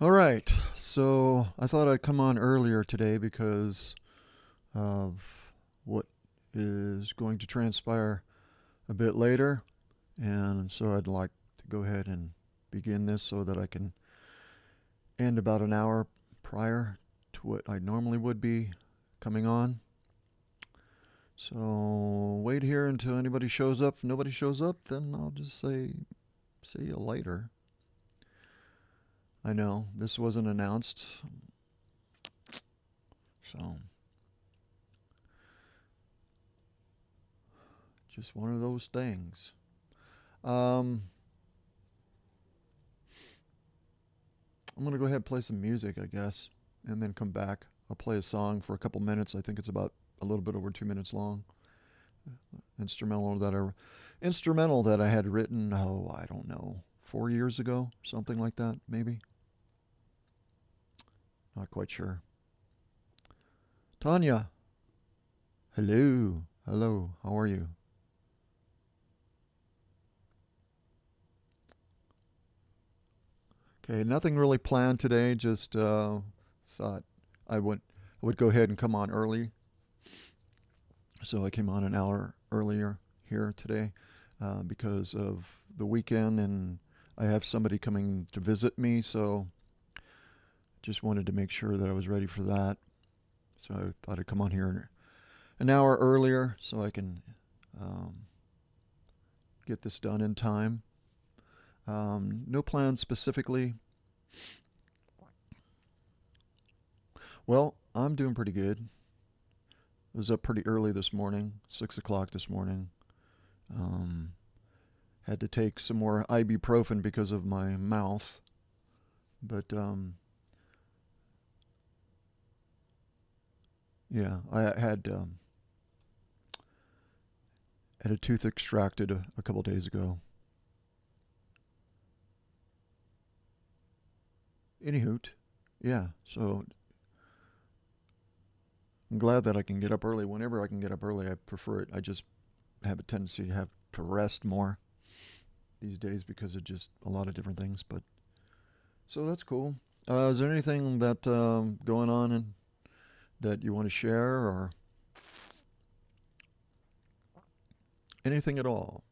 All right. So I thought I'd come on earlier today because of what is going to transpire a bit later. And so I'd like to go ahead and begin this so that I can end about an hour prior to what I normally would be coming on. So wait here until anybody shows up. If nobody shows up, then I'll just say, see you later. I know this wasn't announced, so just one of those things. Um, I'm going to go ahead and play some music, I guess, and then come back. I'll play a song for a couple minutes. I think it's about a little bit over 2 minutes long. Instrumental that I had written, oh, I don't know, 4 years ago, something like that, maybe. Not quite sure. Tanya, hello. Hello, how are you? Okay, nothing really planned today. Just thought I would go ahead and come on early. So I came on an hour earlier here today because of the weekend, and I have somebody coming to visit me. So just wanted to make sure that I was ready for that. So I thought I'd come on here an hour earlier so I can um, get this done in time. No plans specifically. Well, I'm doing pretty good. I was up pretty early this morning, 6 o'clock this morning. Um, had to take some more ibuprofen because of my mouth, but yeah, I had a tooth extracted a couple days ago. Anyhoot, yeah. So I'm glad that I can get up early. Whenever I can get up early, I prefer it. I just have a tendency to have to rest more these days because of just a lot of different things. But so that's cool. Is there anything that going on that you want to share or anything at all?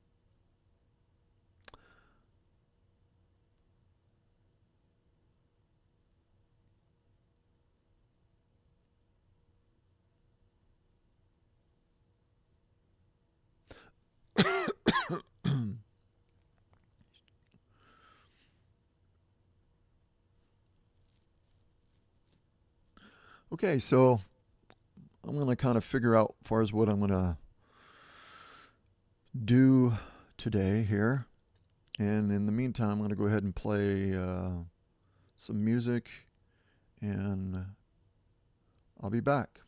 Okay, so I'm going to kind of figure out as far as what I'm going to do today here. And in the meantime, I'm going to go ahead and play some music and I'll be back.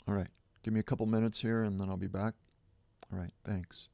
All right. Give me a couple minutes here and then I'll be back. All right. Thanks.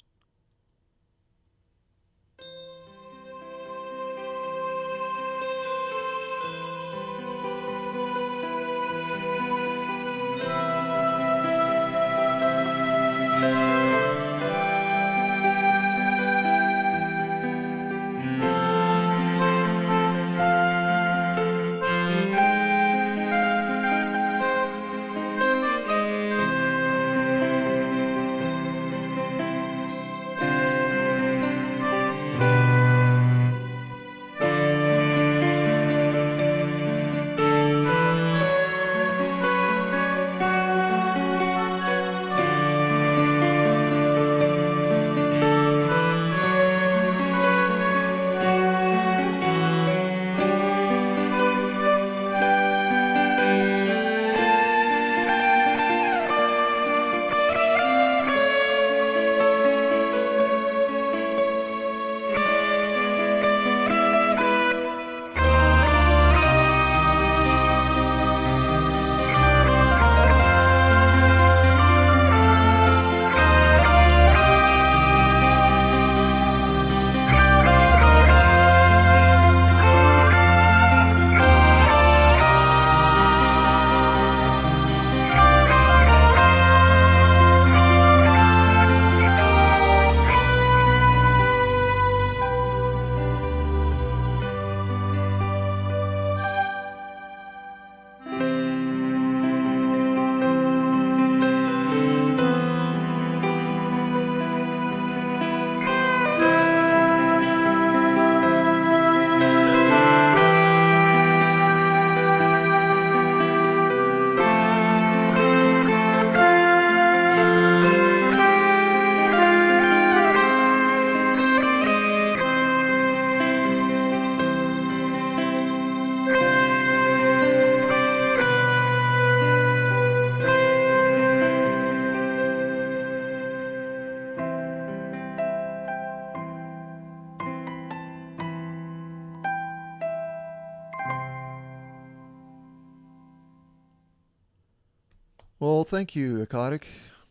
Well, thank you, Akadic.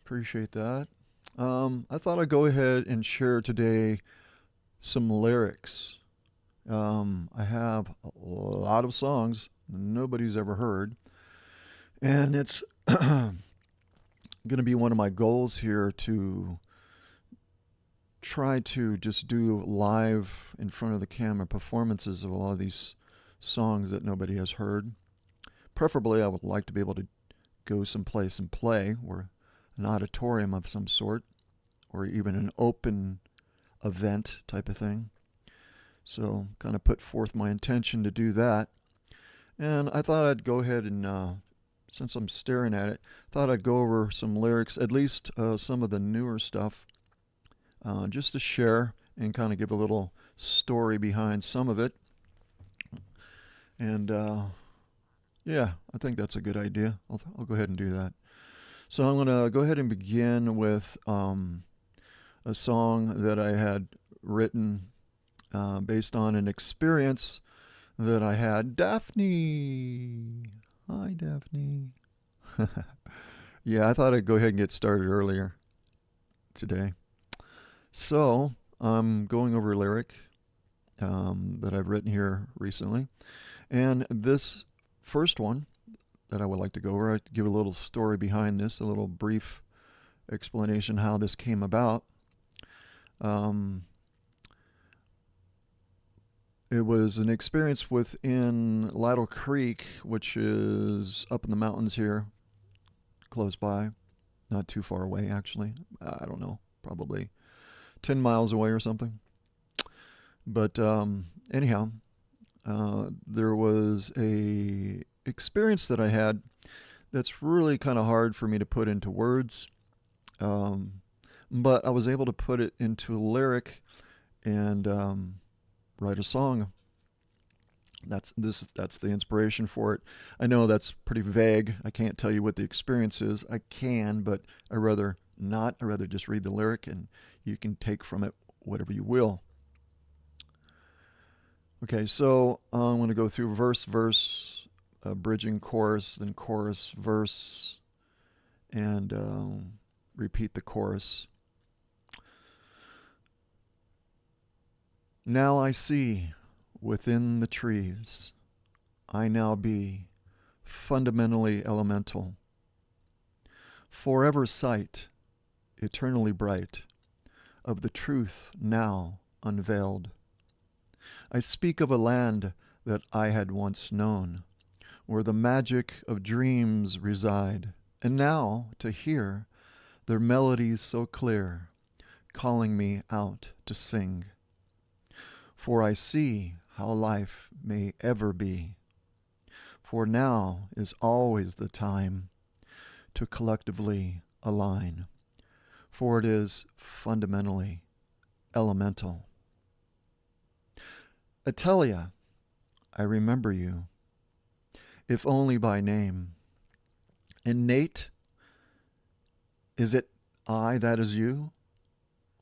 Appreciate that. I thought I'd go ahead and share today some lyrics. I have a lot of songs nobody's ever heard, and it's going to be one of my goals here to try to just do live in front of the camera performances of a lot of these songs that nobody has heard. Preferably, I would like to be able to go someplace and play, or an auditorium of some sort, or even an open event type of thing. So, kind of put forth my intention to do that. And I thought I'd go ahead and, since I'm staring at it, thought I'd go over some lyrics, at least some of the newer stuff, just to share and kind of give a little story behind some of it. And yeah, I think that's a good idea. I'll go ahead and do that. So I'm going to go ahead and begin with a song that I had written based on an experience that I had. Daphne! Hi, Daphne. Yeah, I thought I'd go ahead and get started earlier today. So I'm going over a lyric that I've written here recently. And this first one that I would like to go over, I'd give a little story behind this, a little brief explanation how this came about. It was an experience within Lytle Creek, which is up in the mountains here, close by, not too far away actually. I don't know, probably 10 miles away or something. But anyhow, there was a experience that I had that's really kind of hard for me to put into words, but I was able to put it into a lyric and write a song. That's the inspiration for it. I know that's pretty vague. I can't tell you what the experience is. I can, but I rather not. I rather just read the lyric and you can take from it whatever you will. Okay, so I'm going to go through verse, bridging chorus, then chorus, verse, and repeat the chorus. Now I see within the trees, I now be fundamentally elemental, forever sight, eternally bright, of the truth now unveiled. I speak of a land that I had once known, where the magic of dreams reside, and now to hear their melodies so clear, calling me out to sing. For I see how life may ever be, for now is always the time to collectively align, for it is fundamentally elemental. Atelia, I remember you, if only by name. Innate, is it I that is you?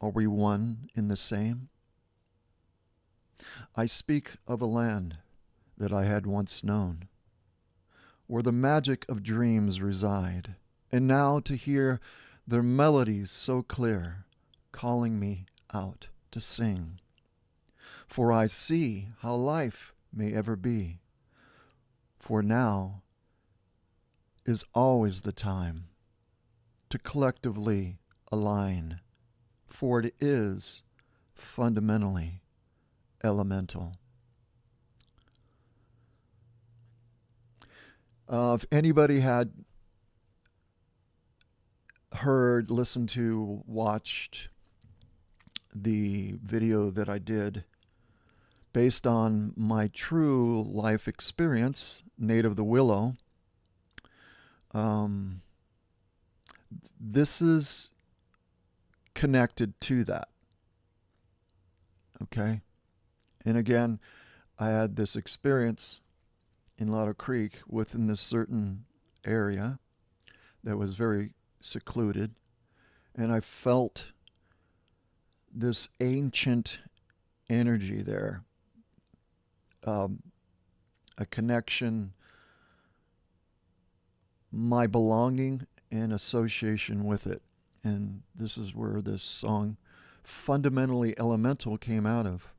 Are we one in the same? I speak of a land that I had once known, where the magic of dreams reside, and now to hear their melodies so clear, calling me out to sing. For I see how life may ever be, for now is always the time to collectively align, for it is fundamentally elemental. If anybody had heard, listened to, watched the video that I did based on my true life experience, Native of the Willow, this is connected to that. Okay? And again, I had this experience in Lytle Creek within this certain area that was very secluded, and I felt this ancient energy there, a connection, my belonging, in association with it. And this is where this song, Fundamentally Elemental, came out of.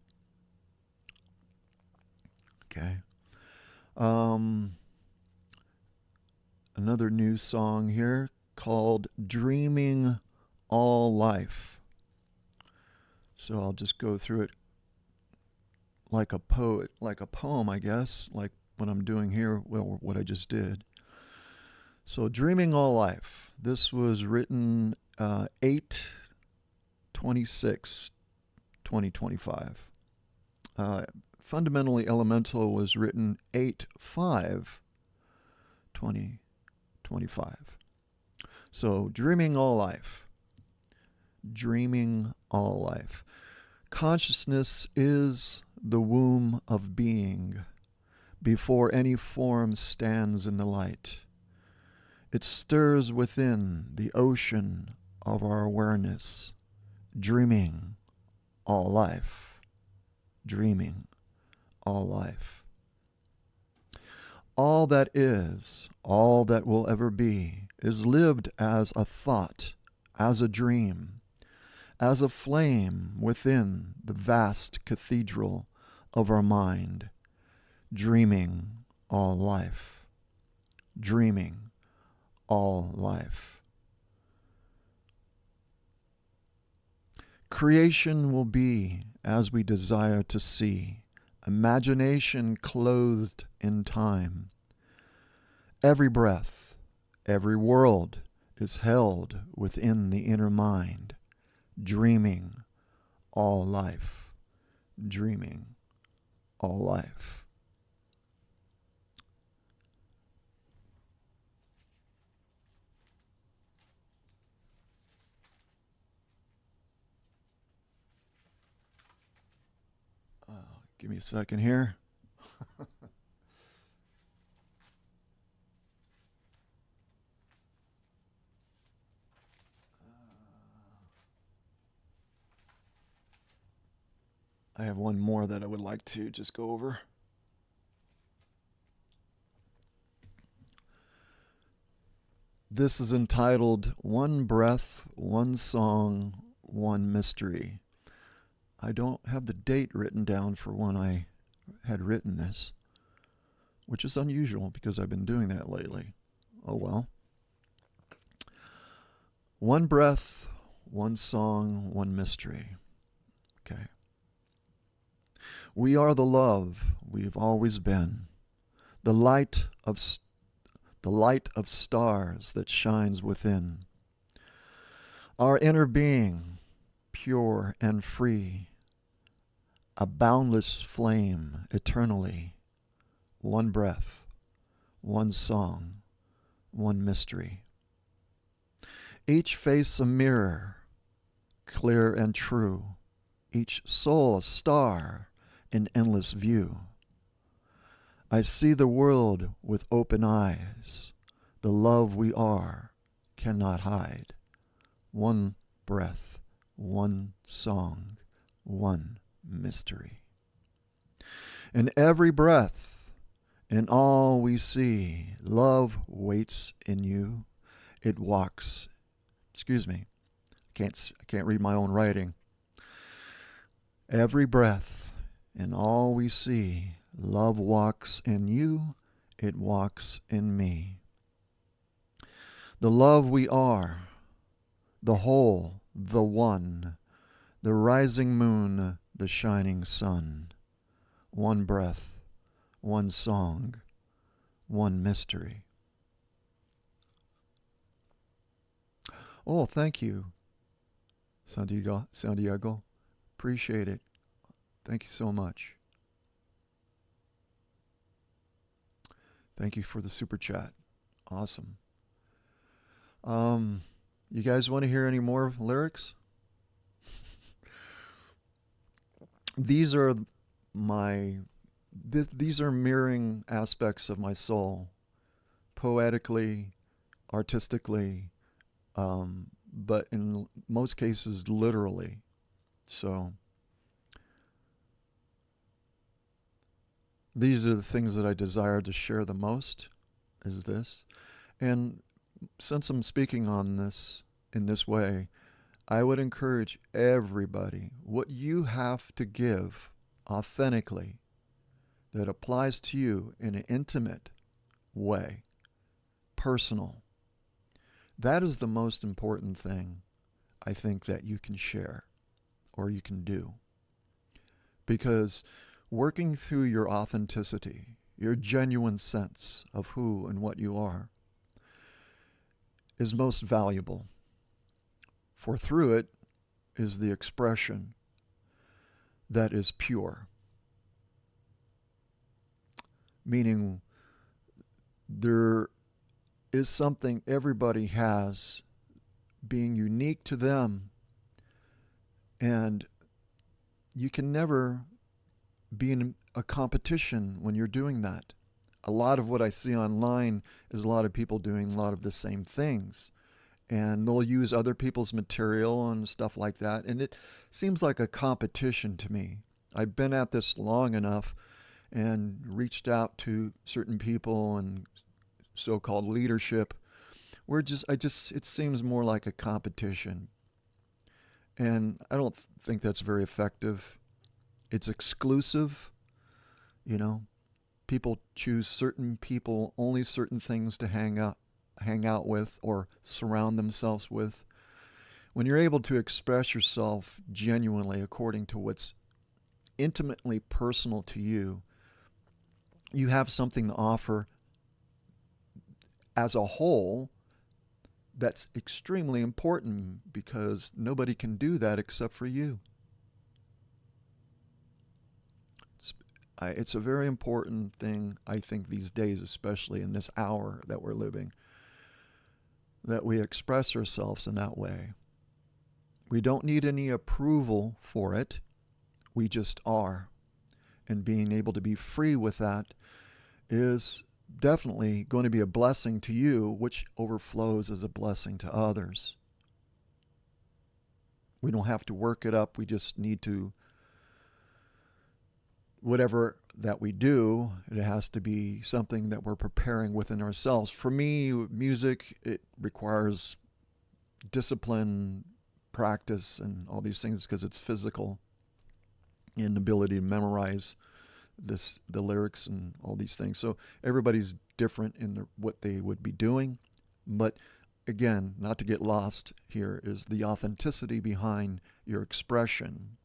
Okay. Another new song here called Dreaming All Life. So I'll just go through it like a poet, like a poem, I guess, like what I'm doing here, well, what I just did. So Dreaming All Life. This was written 8/26/2025. Fundamentally Elemental was written 8/5/2025. So Dreaming All Life. Dreaming all life. Consciousness is the womb of being before any form stands in the light. It stirs within the ocean of our awareness, dreaming all life. Dreaming all life. All that is, all that will ever be, is lived as a thought, as a dream, as a flame within the vast cathedral of our mind, dreaming all life. Dreaming all life. Creation will be as we desire to see, imagination clothed in time. Every breath, every world is held within the inner mind, dreaming all life. Dreaming all life. Give me a second here. I have one more that I would like to just go over. This is entitled One Breath, One Song, One Mystery. I don't have the date written down for when I had written this, which is unusual because I've been doing that lately. Oh well. One breath, one song, one mystery. Okay. We are the love we've always been, the light of stars that shines within. Our inner being, pure and free, a boundless flame eternally, one breath, one song, one mystery. Each face a mirror, clear and true, each soul a star in endless view. I see the world with open eyes, the love we are cannot hide. One breath, one song, one mystery. In every breath, in all we see, love waits in you. It walks. Excuse me. I can't read my own writing. Every breath, in all we see, love walks in you. It walks in me. The love we are, the whole, the one, the rising moon, the shining sun. One breath, one song, one mystery. Oh, thank you, Santiago. Appreciate it. Thank you so much. Thank you for the super chat. Awesome. You guys want to hear any more lyrics? These are these are mirroring aspects of my soul, poetically, artistically, but in most cases, literally. So these are the things that I desire to share the most, is this. And since I'm speaking on this in this way, I would encourage everybody what you have to give authentically that applies to you in an intimate way, personal. That is the most important thing I think that you can share or you can do. Because working through your authenticity, your genuine sense of who and what you are, is most valuable. For through it is the expression that is pure. Meaning, there is something everybody has being unique to them, and you can never be in a competition when you're doing that. A lot of what I see online is a lot of people doing a lot of the same things, and they'll use other people's material and stuff like that, and it seems like a competition to me. I've been at this long enough and reached out to certain people and so-called leadership where it seems more like a competition, and I don't think that's very effective. It's exclusive, you know. People choose certain people, only certain things to hang out with or surround themselves with. When you're able to express yourself genuinely according to what's intimately personal to you, you have something to offer as a whole that's extremely important, because nobody can do that except for you. It's a very important thing, I think, these days, especially in this hour that we're living, that we express ourselves in that way. We don't need any approval for it. We just are. And being able to be free with that is definitely going to be a blessing to you, which overflows as a blessing to others. We don't have to work it up. We just need to, whatever that we do, it has to be something that we're preparing within ourselves. For me, music, it requires discipline, practice, and all these things because it's physical, and ability to memorize the lyrics and all these things. So everybody's different in what they would be doing. But again, not to get lost here, is the authenticity behind your expression.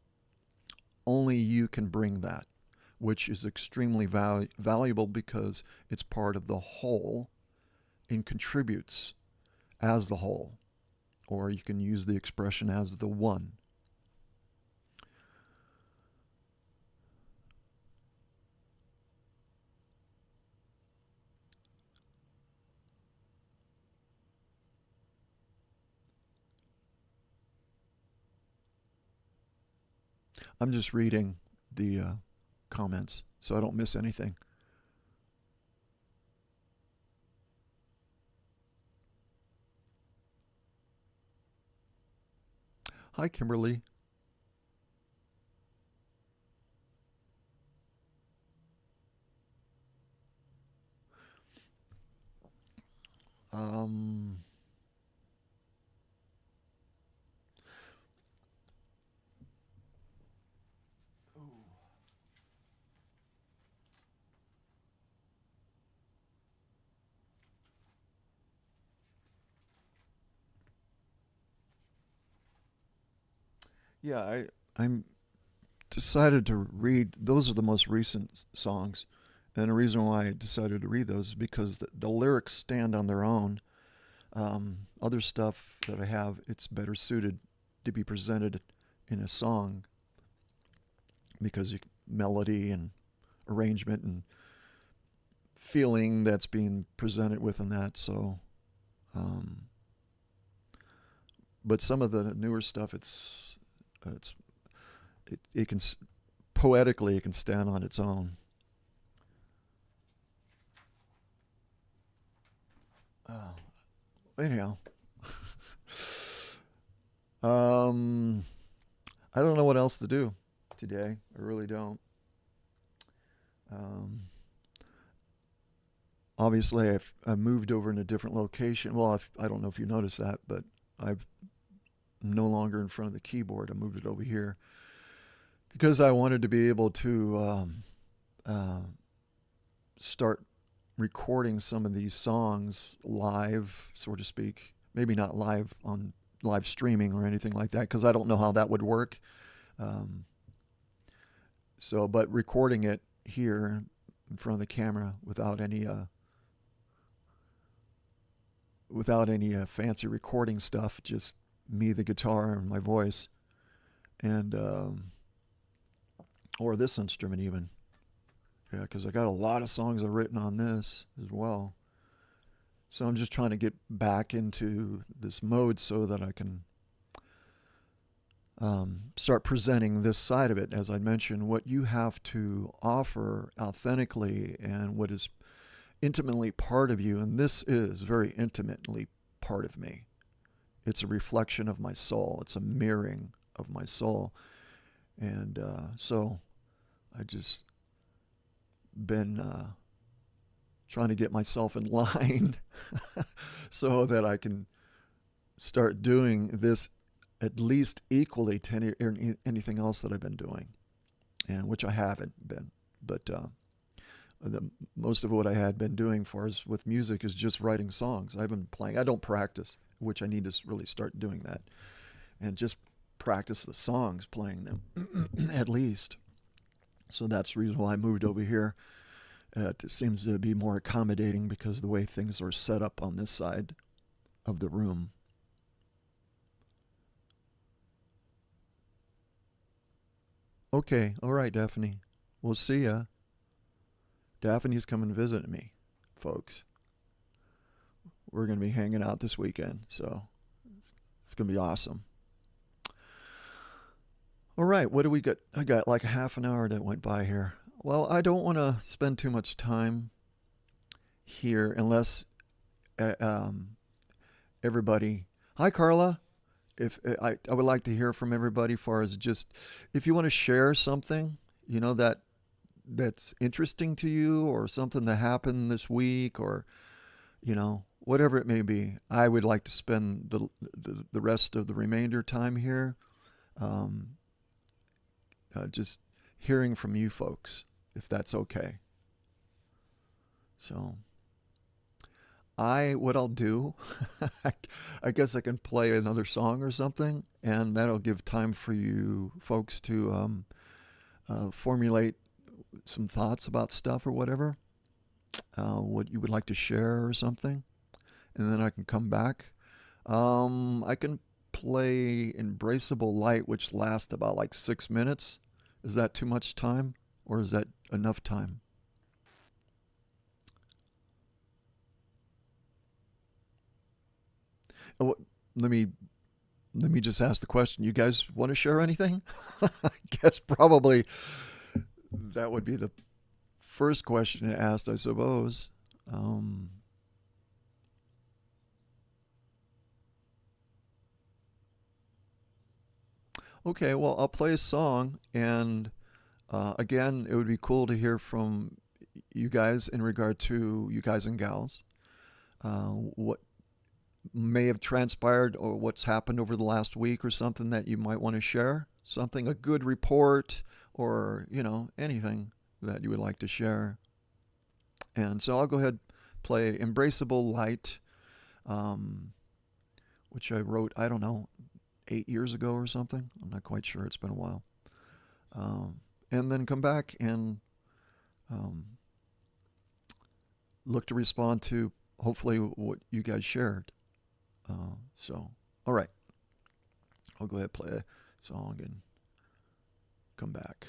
Only you can bring that, which is extremely valuable because it's part of the whole and contributes as the whole. Or you can use the expression as the one. I'm just reading the comments so I don't miss anything. Hi, Kimberly. Um, yeah, I'm decided to read. Those are the most recent songs, and the reason why I decided to read those is because the lyrics stand on their own. Other stuff that I have, it's better suited to be presented in a song because melody and arrangement and feeling that's being presented within that. So, um, but some of the newer stuff, it's it can poetically it can stand on its own. Oh, anyhow, um, I don't know what else to do today. I really don't. Um, obviously I've moved over in a different location. Well, I don't know if you noticed that, but I'm no longer in front of the keyboard. I moved it over here because I wanted to be able to uh, start recording some of these songs live, so to speak. Maybe not live on live streaming or anything like that, because I don't know how that would work. Um, but recording it here in front of the camera without any fancy recording stuff, just me, the guitar, and my voice, and or this instrument even. Yeah, because I got a lot of songs I've written on this as well. So I'm just trying to get back into this mode so that I can start presenting this side of it. As I mentioned, what you have to offer authentically and what is intimately part of you. And this is very intimately part of me. It's a reflection of my soul. It's a mirroring of my soul. And so I just been trying to get myself in line so that I can start doing this at least equally to anything else that I've been doing, and which I haven't been. But most of what I had been doing for us with music is just writing songs. I've been playing. I don't practice, which I need to really start doing that, and just practice the songs, playing them at least. So that's the reason why I moved over here. It seems to be more accommodating because of the way things are set up on this side of the room. Okay, all right, Daphne. We'll see ya. Daphne's coming to visit me, folks. We're going to be hanging out this weekend, so it's going to be awesome. All right, what do we got? I got like a half an hour that went by here. Well, I don't want to spend too much time here unless everybody. Hi, Carla. If I would like to hear from everybody, as far as just if you want to share something, that's interesting to you, or something that happened this week, or whatever it may be. I would like to spend the rest of the remainder time here, just hearing from you folks, if that's okay. So what I'll do, I guess I can play another song or something, and that'll give time for you folks to formulate some thoughts about stuff or whatever, what you would like to share or something, and then I can come back. I can play Embraceable Light, which lasts about like 6 minutes. Is that too much time, or is that enough time? Oh, let me just ask the question. You guys want to share anything? I guess probably that would be the first question asked, I suppose. Okay, well, I'll play a song, and again, it would be cool to hear from you guys in regard to you guys and gals. What may have transpired or what's happened over the last week or something that you might want to share. Something, a good report, or, anything that you would like to share. And so I'll go ahead and play Embraceable Light, which I wrote, I don't know, 8 years ago or something. I'm not quite sure. It's been a while. And then come back and look to respond to hopefully what you guys shared. All right. I'll go ahead and play a song and come back.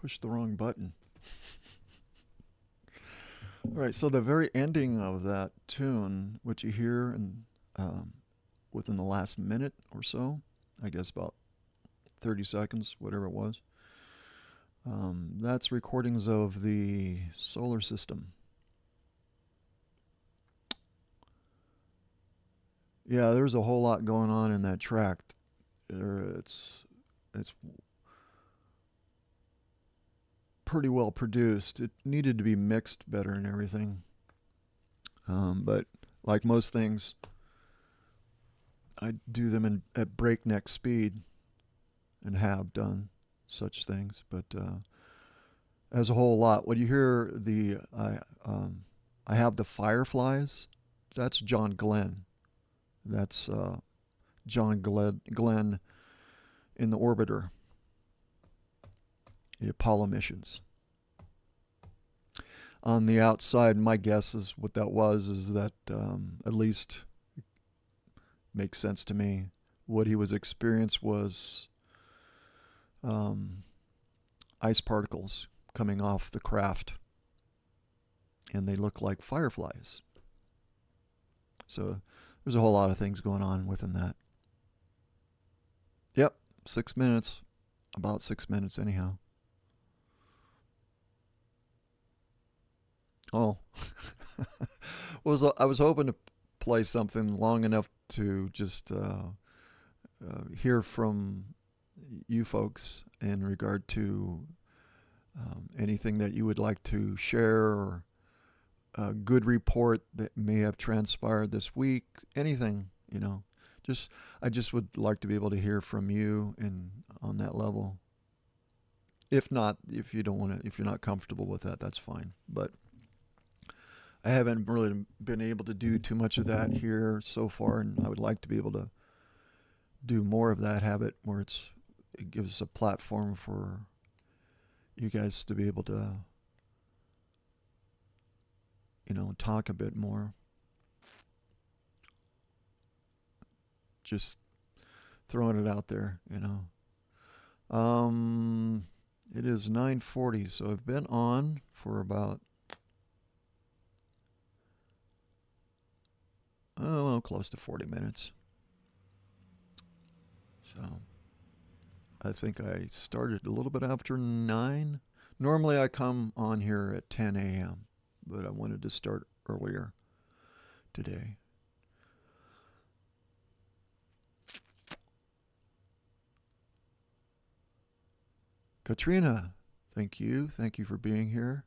Pushed the wrong button. All right, so the very ending of that tune, which you hear within the last minute or so, I guess about 30 seconds, whatever it was, that's recordings of the solar system. Yeah, there's a whole lot going on in that track. It's pretty well produced. It needed to be mixed better and everything. But like most things, I do them at breakneck speed and have done such things. But as a whole lot, when you hear I have the Fireflies, that's John Glenn. That's John Glenn in the orbiter, the Apollo missions. On the outside, my guess is what that is that at least makes sense to me. What he was experienced was ice particles coming off the craft, and they look like fireflies. So there's a whole lot of things going on within that. Yep, 6 minutes. About 6 minutes anyhow. Oh. I was hoping to play something long enough to just hear from you folks in regard to anything that you would like to share, or a good report that may have transpired this week, anything, I just would like to be able to hear from you and on that level. If not, if you don't want to, if you're not comfortable with that, that's fine. But I haven't really been able to do too much of that here so far, and I would like to be able to do more of that habit where it gives us a platform for you guys to be able to, talk a bit more. Just throwing it out there, It is 9:40, so I've been on for about close to 40 minutes. So I think I started a little bit after 9. Normally I come on here at 10 a.m., but I wanted to start earlier today. Katrina, thank you. Thank you for being here.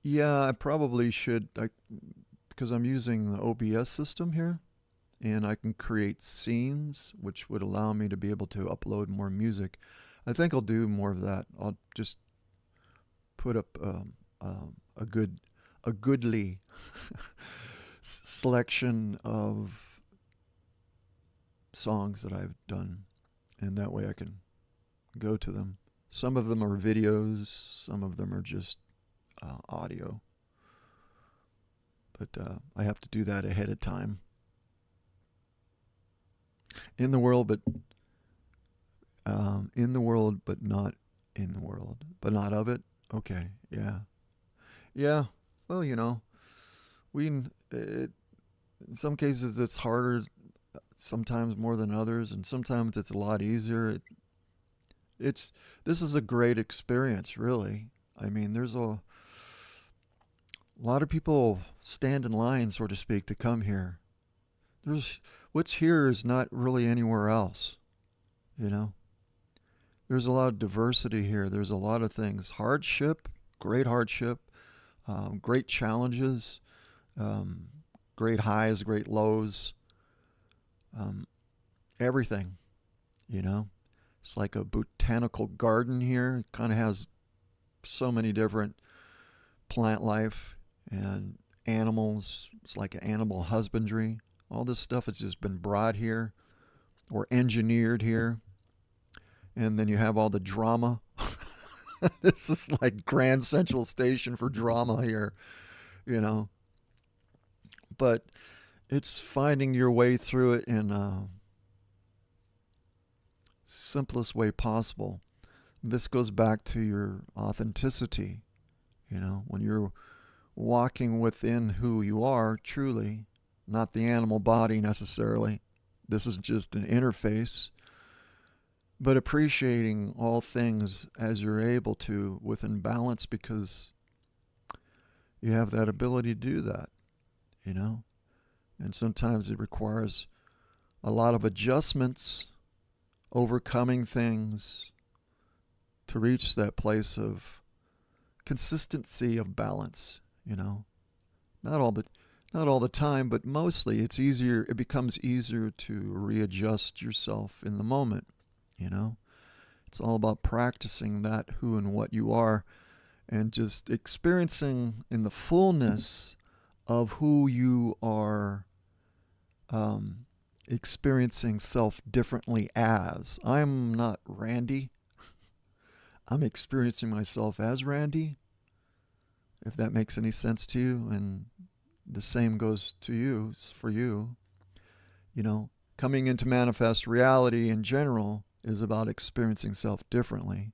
Yeah, I probably should, because I'm using the OBS system here, and I can create scenes, which would allow me to be able to upload more music. I think I'll do more of that. I'll just put up a goodly selection of songs that I've done, and that way I can go to them. Some of them are videos, some of them are just audio, but I have to do that ahead of time. In the world, but not in the world, but not of it. Okay, yeah. Well, in some cases it's harder, sometimes more than others, and sometimes it's a lot easier. This is a great experience, really. I mean, there's a lot of people stand in line, so to speak, to come here. What's here is not really anywhere else, There's a lot of diversity here. There's a lot of things. Great hardship, great challenges, great highs, great lows, everything, It's like a botanical garden here. It kind of has so many different plant life and animals. It's like an animal husbandry. All this stuff has just been brought here or engineered here. And then you have all the drama. This is like Grand Central Station for drama here, But it's finding your way through it and simplest way possible. This goes back to your authenticity. When you're walking within who you are truly, not the animal body necessarily. This is just an interface, but appreciating all things as you're able to within balance, because you have that ability to do that, and sometimes it requires a lot of adjustments, overcoming things to reach that place of consistency of balance. Not all the time, but mostly it becomes easier to readjust yourself in the moment. It's all about practicing that who and what you are, and just experiencing in the fullness of who you are, experiencing self differently as. I'm not Randy. I'm experiencing myself as Randy, if that makes any sense to you, and the same goes to you, for you. Coming into manifest reality in general is about experiencing self differently,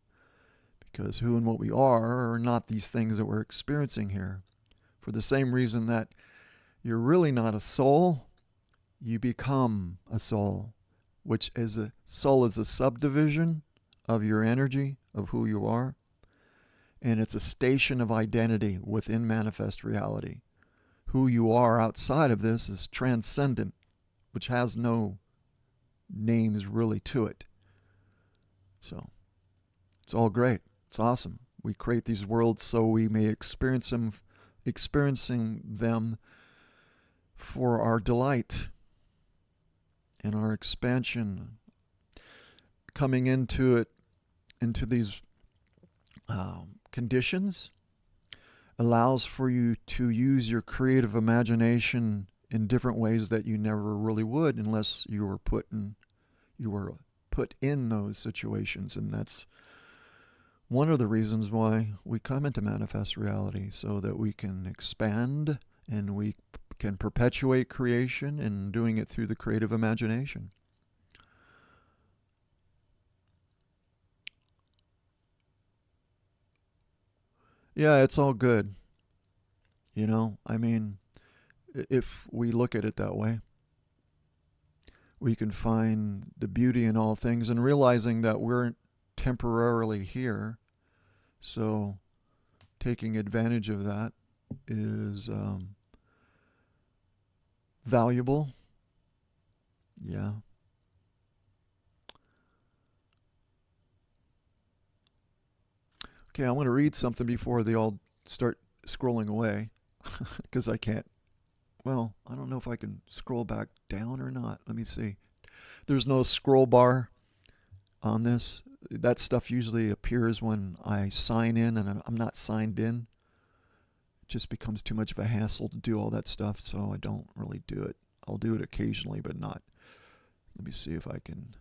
because who and what we are not these things that we're experiencing here. For the same reason that you're really not a soul, you become a soul, which is a soul is a subdivision of your energy, of who you are, and it's a station of identity within manifest reality. Who you are outside of this is transcendent, which has no names really to it. So it's all great. It's awesome. We create these worlds so we may experiencing them for our delight and our expansion. Coming into these conditions allows for you to use your creative imagination in different ways that you never really would unless you were put in those situations. And that's one of the reasons why we come into manifest reality, so that we can expand and we can perpetuate creation, and doing it through the creative imagination. Yeah, it's all good. If we look at it that way, we can find the beauty in all things, and realizing that we're temporarily here. So taking advantage of that is valuable. Yeah. Okay, I want to read something before they all start scrolling away, because I can't. Well, I don't know if I can scroll back down or not. Let me see. There's no scroll bar on this. That stuff usually appears when I sign in, and I'm not signed in. It just becomes too much of a hassle to do all that stuff, so I don't really do it. I'll do it occasionally, but not. Let me see if I can.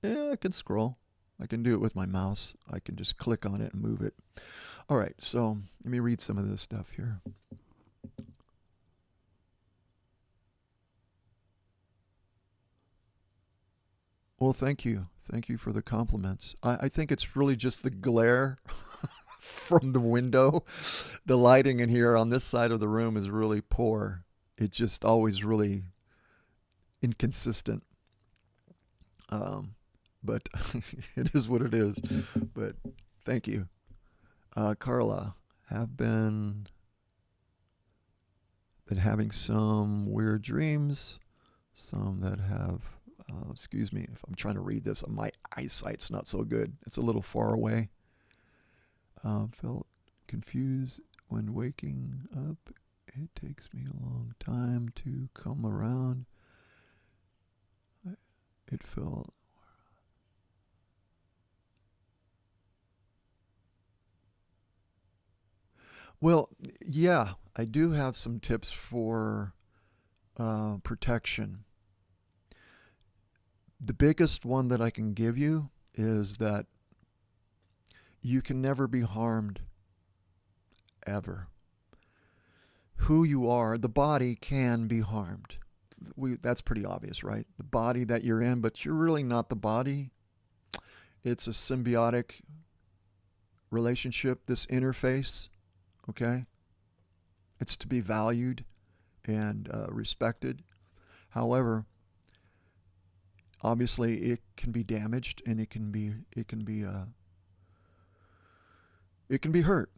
Yeah, I can scroll. I can do it with my mouse. I can just click on it and move it. All right, so let me read some of this stuff here. Well, thank you. Thank you for the compliments. I think it's really just the glare from the window. The lighting in here on this side of the room is really poor. It's just always really inconsistent. But it is what it is. But thank you. Carla, have been having some weird dreams, some that have, excuse me if I'm trying to read this, my eyesight's not so good. It's a little far away. Felt confused when waking up. It takes me a long time to come around. It felt well, yeah, I do have some tips for protection. The biggest one that I can give you is that you can never be harmed, ever. Who you are, the body can be harmed. that's pretty obvious, right? The body that you're in, but you're really not the body. It's a symbiotic relationship, this interface, okay? It's to be valued and respected. However, obviously, it can be damaged and it can be hurt.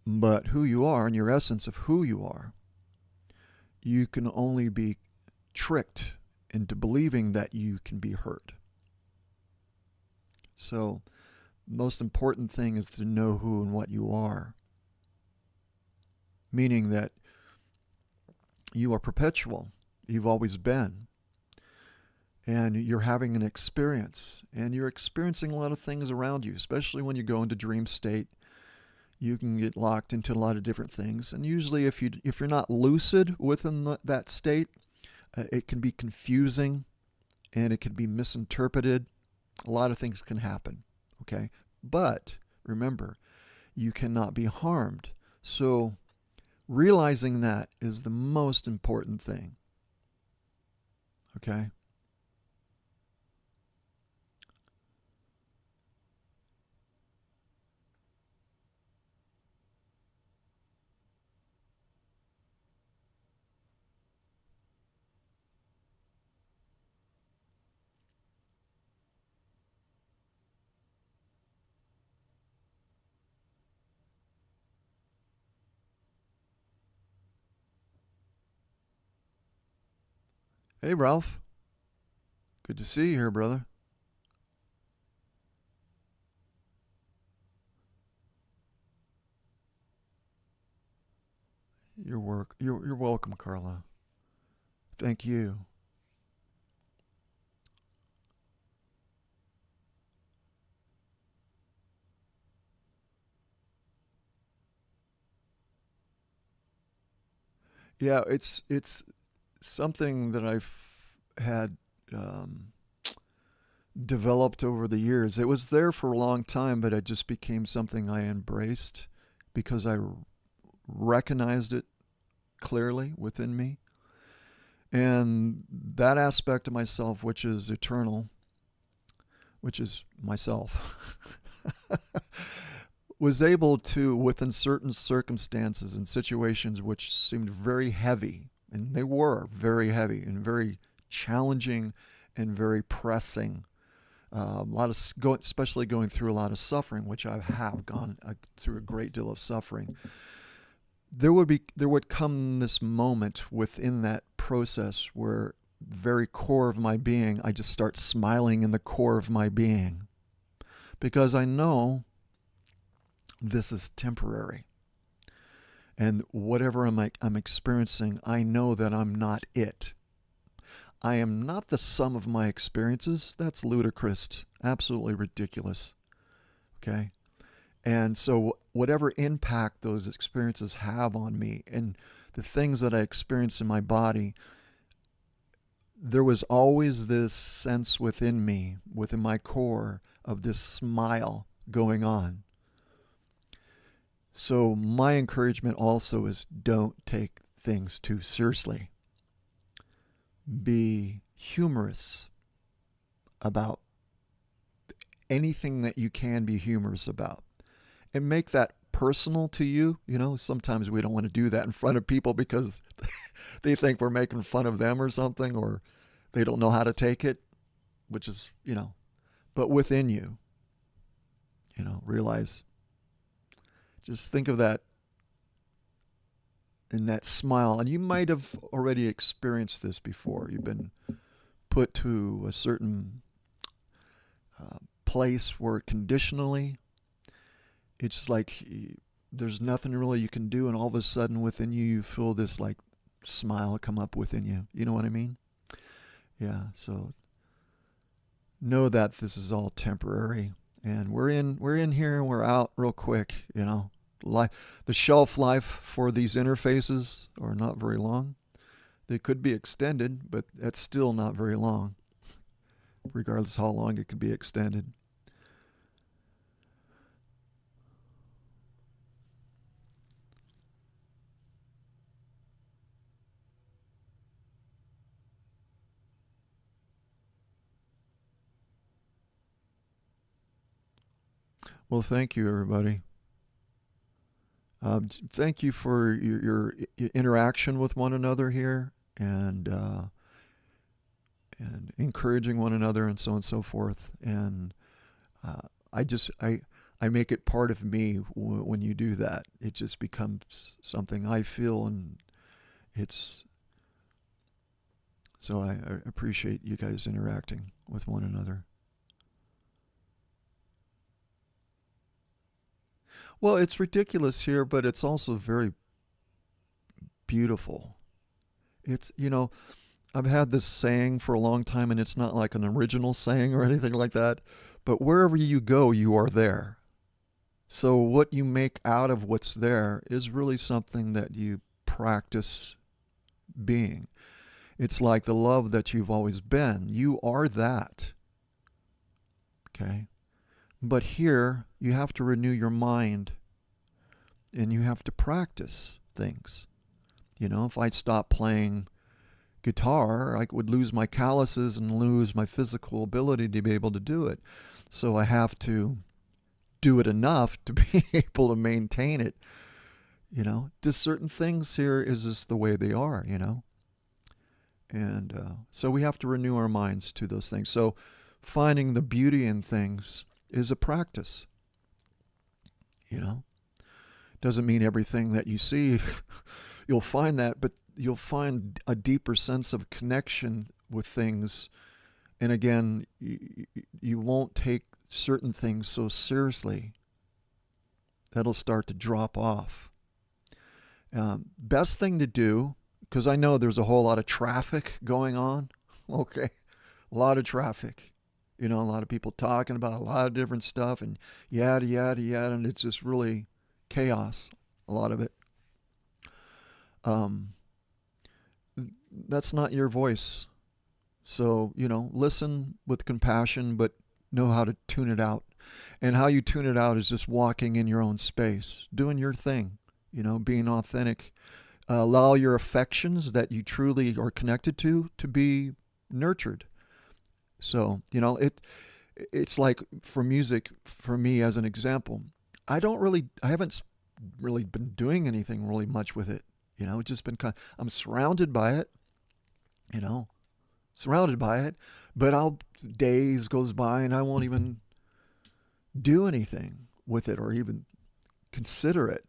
But who you are and your essence of who you are, you can only be tricked into believing that you can be hurt. So, most important thing is to know who and what you are, meaning that you are perpetual. You've always been. And you're having an experience, and you're experiencing a lot of things around you, especially when you go into dream state. You can get locked into a lot of different things, and usually if you're not lucid within that state, it can be confusing, and it can be misinterpreted. A lot of things can happen, okay? But remember, you cannot be harmed. So realizing that is the most important thing, okay? Hey, Ralph. Good to see you here, brother. You're welcome, Carla. Thank you. Yeah, it's something that I've had um, developed over the years. It was there for a long time, but it just became something I embraced because I recognized it clearly within me. And that aspect of myself, which is eternal, which is myself, was able to, within certain circumstances and situations which seemed very heavy, and they were very heavy and very challenging and very pressing. A lot of, especially going through a lot of suffering, which I have gone through a great deal of suffering. There would come this moment within that process where the very core of my being, I just start smiling in the core of my being because I know this is temporary. And whatever I'm experiencing, I know that I'm not it. I am not the sum of my experiences. That's ludicrous, absolutely ridiculous. Okay? And so, whatever impact those experiences have on me and the things that I experience in my body, there was always this sense within me, within my core, of this smile going on. So, my encouragement also is don't take things too seriously. Be humorous about anything that you can be humorous about and make that personal to you. You know, sometimes we don't want to do that in front of people because they think we're making fun of them or something, or they don't know how to take it, which is, but within you, realize, just think of that and that smile. And you might have already experienced this before. You've been put to a certain place where conditionally it's like there's nothing really you can do, and all of a sudden within you, you feel this like smile come up within you. You know what I mean? Yeah. So know that this is all temporary, and we're in here and we're out real quick. The shelf life for these interfaces are not very long. They could be extended, but that's still not very long, regardless how long it could be extended. Well, thank you, everybody. Thank you for your interaction with one another here, and encouraging one another, and so on and so forth. And uh, I just I make it part of me when you do that. It just becomes something I feel, and it's so I appreciate you guys interacting with one another. Well, it's ridiculous here, but it's also very beautiful. It's, I've had this saying for a long time, and it's not like an original saying or anything like that, but wherever you go, you are there. So what you make out of what's there is really something that you practice being. It's like the love that you've always been. You are that. Okay? But here, you have to renew your mind, and you have to practice things. If I stopped playing guitar, I would lose my calluses and lose my physical ability to be able to do it. So I have to do it enough to be able to maintain it. Just certain things here is just the way they are, And so we have to renew our minds to those things. So finding the beauty in things is a practice. Doesn't mean everything that you see you'll find that, but you'll find a deeper sense of connection with things. And again, you won't take certain things so seriously. That'll start to drop off. Best thing to do, because I know there's a whole lot of traffic going on. Okay, a lot of traffic. A lot of people talking about a lot of different stuff and yada, yada, yada, and it's just really chaos, a lot of it. That's not your voice. So, listen with compassion, but know how to tune it out. And how you tune it out is just walking in your own space, doing your thing, being authentic. Allow your affections that you truly are connected to be nurtured. So, it's like for music, for me as an example, I haven't really been doing anything really much with it. It's just been I'm surrounded by it, you know, surrounded by it, but days goes by and I won't even do anything with it or even consider it.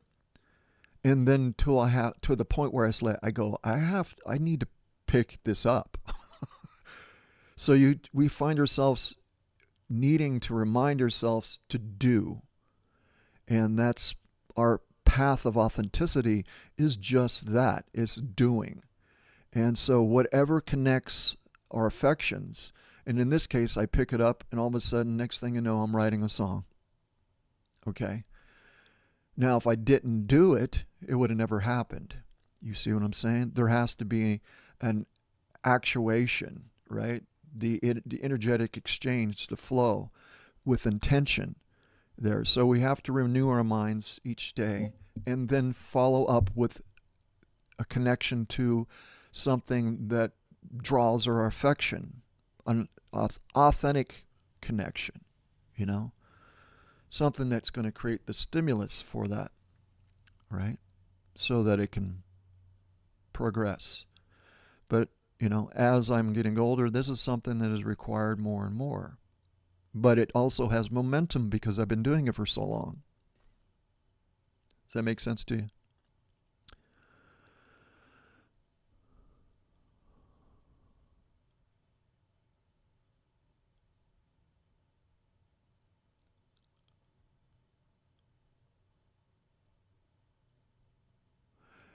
And then till I have to the point where I need to pick this up. So we find ourselves needing to remind ourselves to do. And that's our path of authenticity is just that. It's doing. And so whatever connects our affections, and in this case, I pick it up and all of a sudden, next thing you know, I'm writing a song. Okay. Now, if I didn't do it, it would have never happened. You see what I'm saying? There has to be an actuation, right? The energetic exchange, the flow with intention there. So we have to renew our minds each day and then follow up with a connection to something that draws our affection, an authentic connection, something that's going to create the stimulus for that, right? So that it can progress. But, as I'm getting older, this is something that is required more and more. But it also has momentum because I've been doing it for so long. Does that make sense to you?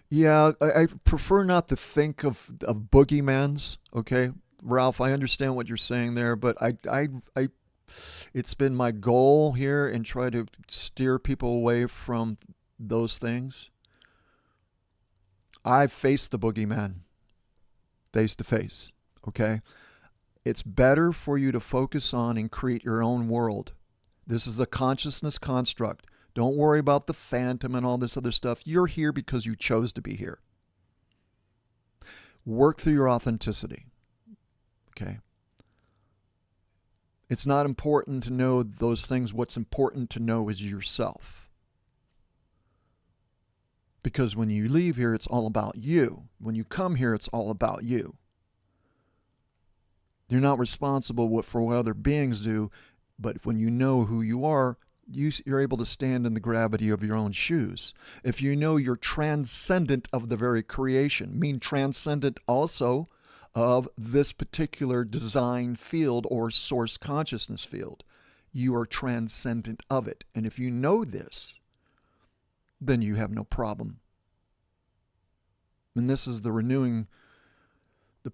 Yeah, I prefer not to think of boogeymans. Okay, Ralph, I understand what you're saying there, but it's been my goal here and try to steer people away from those things. I've faced the boogeyman face to face. Okay, it's better for you to focus on and create your own world. This is a consciousness construct. Don't worry about the phantom and all this other stuff. You're here because you chose to be here. Work through your authenticity. Okay. It's not important to know those things. What's important to know is yourself. Because when you leave here, it's all about you. When you come here, it's all about you. You're not responsible for what other beings do, but when you know who you are, you're able to stand in the gravity of your own shoes. If you know you're transcendent of the very creation, mean transcendent also of this particular design field or source consciousness field, you are transcendent of it. And if you know this, then you have no problem. And this is the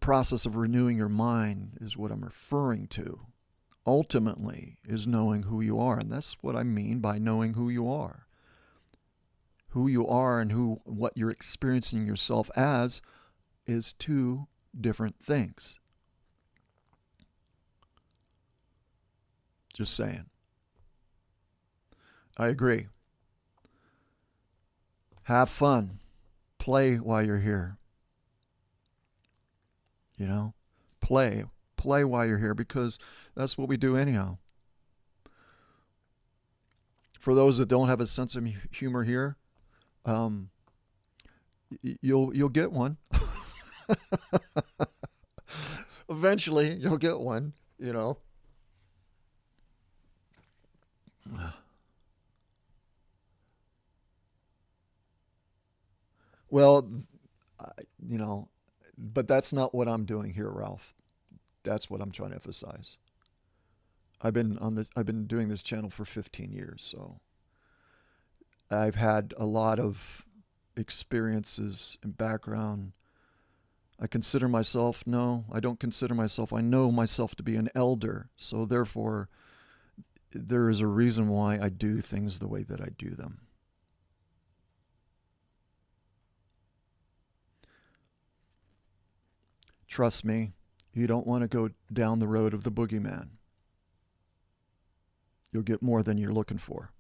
process of renewing your mind is what I'm referring to. Ultimately is knowing who you are. And that's what I mean by knowing who you are. Who you are and what you're experiencing yourself as is two different things. Just saying. I agree. Have fun. Play while you're here. You know, play while you're here, because that's what we do anyhow. For those that don't have a sense of humor here, you'll get one. Eventually, you'll get one. You know. Well, you know, but that's not what I'm doing here, Ralph. That's what I'm trying to emphasize. I've been doing this channel for 15 years, so I've had a lot of experiences and background. I consider myself, no, I don't consider myself, I know myself to be an elder, so therefore there is a reason why I do things the way that I do them. Trust me, you don't want to go down the road of the boogeyman. You'll get more than you're looking for.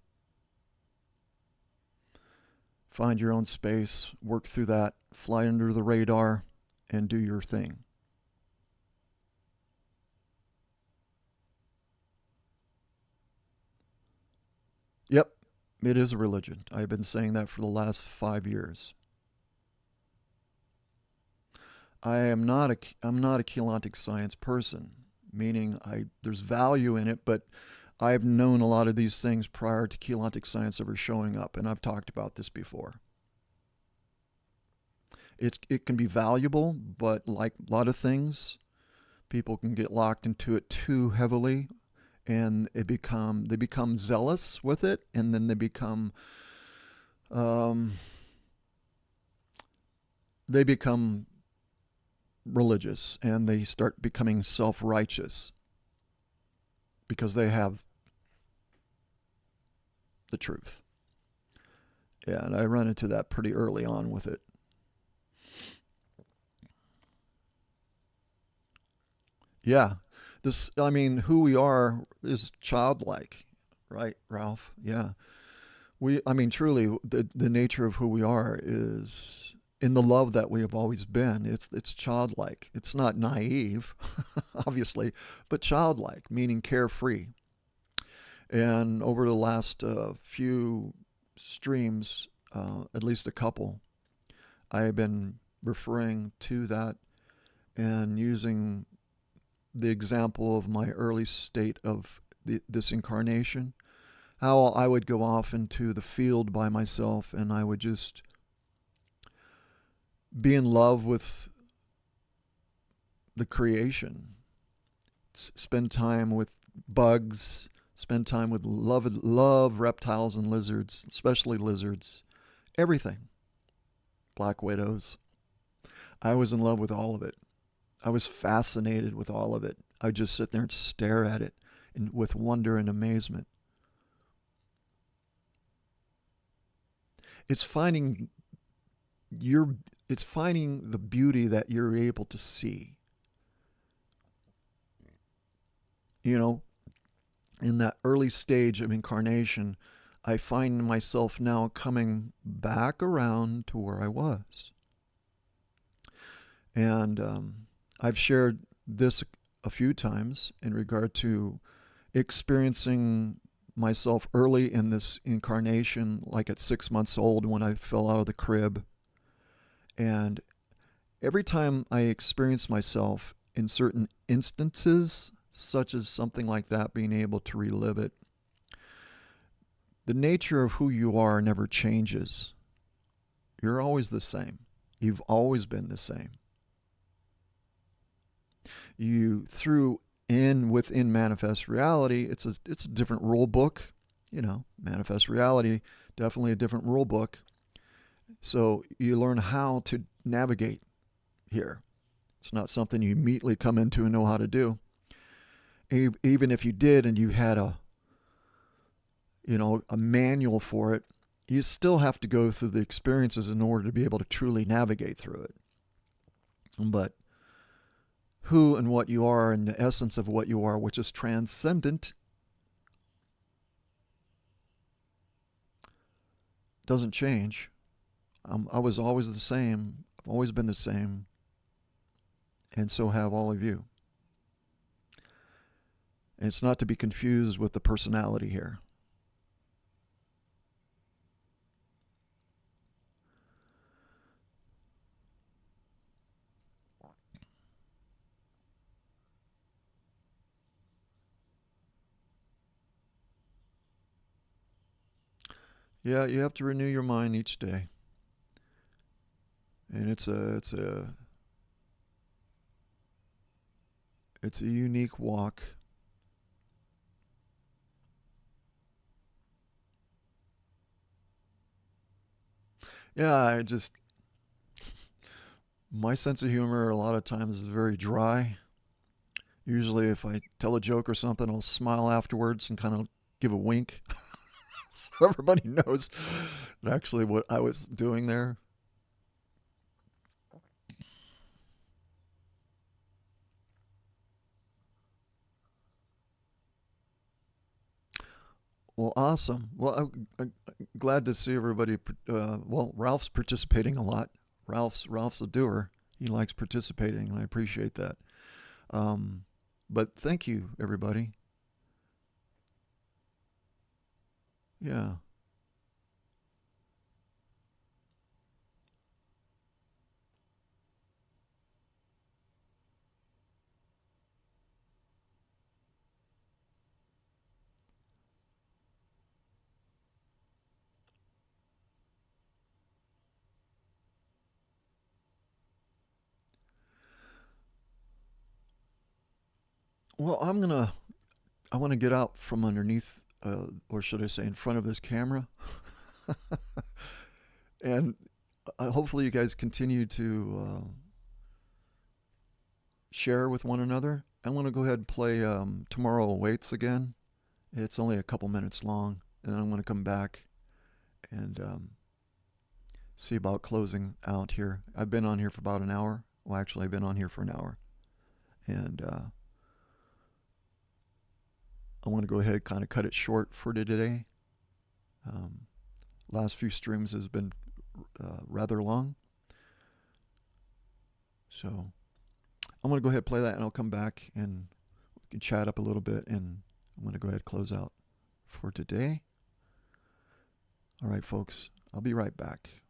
Find your own space, work through that, fly under the radar, and do your thing. Yep, it is a religion. I've been saying that for the last 5 years. I'm not a chelantic science person, meaning there's value in it, but I've known a lot of these things prior to chelantic science ever showing up, and I've talked about this before. It can be valuable, but like a lot of things, people can get locked into it too heavily, and they become zealous with it, and then they become religious, and they start becoming self-righteous because they have the truth. Yeah, and I run into that pretty early on with it. Yeah, who we are is childlike, right, Ralph? Yeah. Truly, the nature of who we are is in the love that we have always been. It's childlike. It's not naive, obviously, but childlike, meaning carefree. And over the last few streams, at least a couple, I've been referring to that and using the example of my early state of this incarnation, how I would go off into the field by myself and I would just be in love with the creation, spend time with bugs, spend time with love reptiles and lizards, especially lizards, everything, black widows. I was in love with all of it. I was fascinated with all of it. I would just sit there and stare at it with wonder and amazement. It's finding the beauty that you're able to see. You know, in that early stage of incarnation, I find myself now coming back around to where I was. And I've shared this a few times in regard to experiencing myself early in this incarnation, like at 6 months old when I fell out of the crib. And every time I experience myself in certain instances, such as something like that, being able to relive it, the nature of who you are never changes. You're always the same. You've always been the same. You through in within manifest reality, it's a different rule book. Manifest reality, definitely a different rule book. So you learn how to navigate here. It's not something you immediately come into and know how to do. Even if you did and you had a manual for it, you still have to go through the experiences in order to be able to truly navigate through it. But who and what you are and the essence of what you are, which is transcendent, doesn't change. I was always the same. I've always been the same. And so have all of you. And it's not to be confused with the personality here. Yeah, you have to renew your mind each day. And it's a unique walk. Yeah, my sense of humor a lot of times is very dry. Usually if I tell a joke or something, I'll smile afterwards and kind of give a wink. So everybody knows actually what I was doing there. Well, awesome. Well, I'm glad to see everybody. Well, Ralph's participating a lot. Ralph's a doer. He likes participating, and I appreciate that. Um, but thank you, everybody. Yeah. Well, I want to get out from underneath, or should I say, in front of this camera, and hopefully you guys continue to share with one another. I want to go ahead and play Tomorrow Awaits again. It's only a couple minutes long, and then I'm going to come back and see about closing out here. I've been on here for about an hour. Well, actually, I've been on here for an hour, and I want to go ahead and kind of cut it short for today. Um, Last few streams has been rather long, so I'm going to go ahead and play that, and I'll come back and we can chat up a little bit, and I'm going to go ahead and close out for today. All right, folks, I'll be right back.